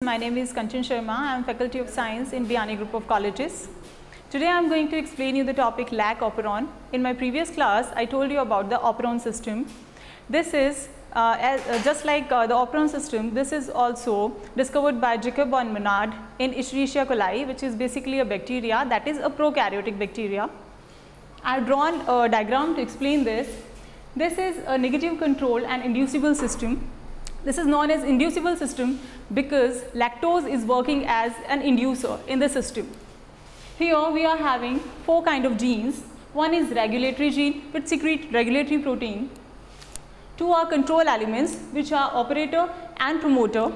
My name is Kanchan Sharma. I am Faculty of Science in Biyani Group of Colleges. Today I am going to explain you the topic Lac operon. In my previous class, I told you about the operon system. This is just like the operon system, this is also discovered by Jacob and Menard in Escherichia coli, which is basically a bacteria that is a prokaryotic bacteria. I have drawn a diagram to explain this. This is a negative control and inducible system. This is known as inducible system because lactose is working as an inducer in the system. Here we are having four kind of genes. One is regulatory gene which secrete regulatory protein. Two are control elements which are operator and promoter.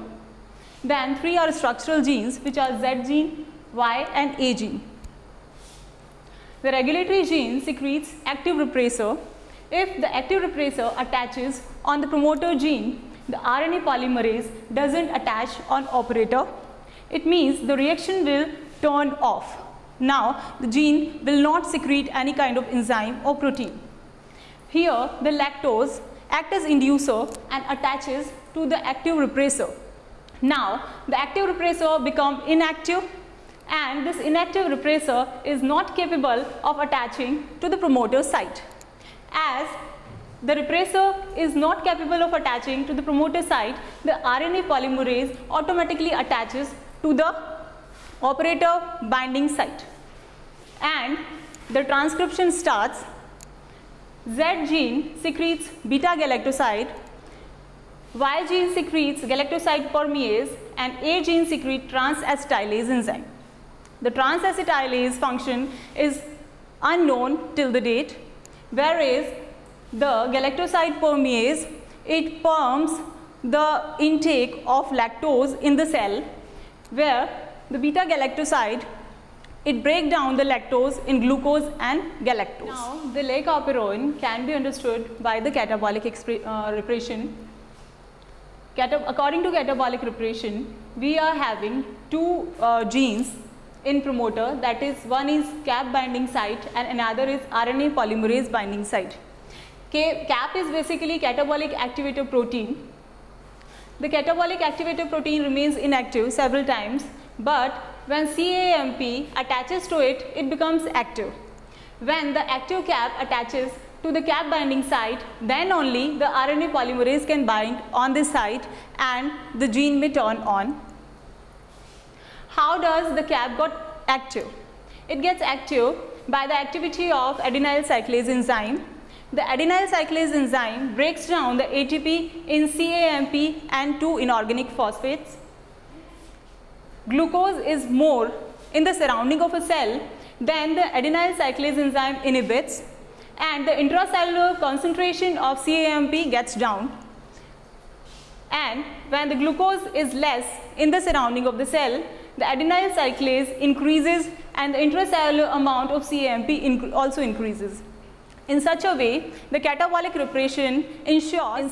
Then three are structural genes which are Z gene, Y and A gene. The regulatory gene secretes active repressor. If the active repressor attaches on the promoter gene, the RNA polymerase doesn't attach on operator. It means the reaction will turn off. Now the gene will not secrete any kind of enzyme or protein. Here the lactose acts as inducer and attaches to the active repressor. Now the active repressor becomes inactive, and this inactive repressor is not capable of attaching to the promoter site. As the repressor is not capable of attaching to the promoter site, the RNA polymerase automatically attaches to the operator binding site. And the transcription starts. Z gene secretes beta galactoside, Y gene secretes galactoside permease, and A gene secretes transacetylase enzyme. The transacetylase function is unknown till the date, whereas the galactoside permease, it pumps the intake of lactose in the cell, where the beta galactoside, it breaks down the lactose in glucose and galactose. Now the Lac operon can be understood by the catabolic repression. According to catabolic repression, we are having two genes in promoter, that is, one is cap binding site and another is RNA polymerase binding site. Cap is basically catabolic activator protein. The catabolic activator protein remains inactive several times, but when CAMP attaches to it, it becomes active. When the active cap attaches to the cap binding site, then only the RNA polymerase can bind on this site and the gene may turn on. How does the cap got active? It gets active by the activity of adenyl cyclase enzyme. The adenyl cyclase enzyme breaks down the ATP in CAMP and two inorganic phosphates. Glucose is more in the surrounding of a cell than the adenyl cyclase enzyme inhibits, and the intracellular concentration of CAMP gets down. And when the glucose is less in the surrounding of the cell, the adenyl cyclase increases and the intracellular amount of CAMP also increases. In such a way, the catabolic repression ensures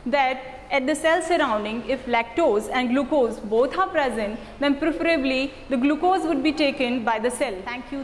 that at the cell surrounding, if lactose and glucose both are present, then preferably the glucose would be taken by the cell. Thank you.